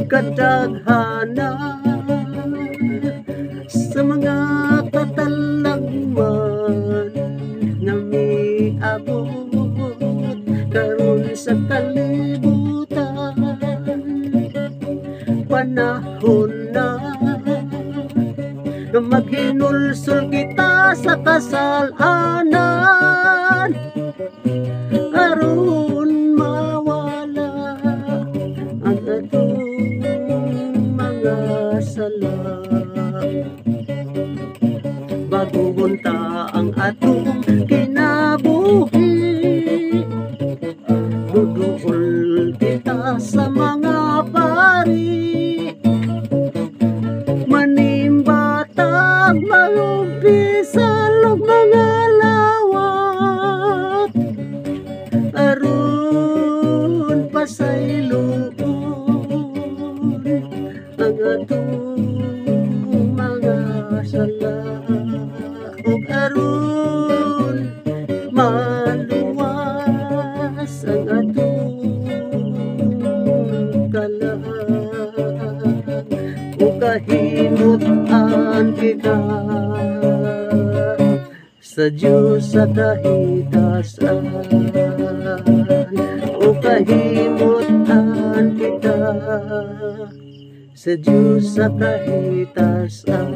Kadaghanan sa mga katalagman nga miabot karon sa kalibutan. Panahon na maghinulsol kita sa kasalanan, aron mawala ang atong mga sala. Bago bunta ang atong kinabuhi, duduol kita sa mga pari, manimbatag magumpisal og mga lawak, aron pasayloon ang atong mga sala, ug aron maluwas ang atong kalag, ug kahimutan kita sa Diyos sa kahitasan, ug kahimutan kita sa Diyos sa kahitasan.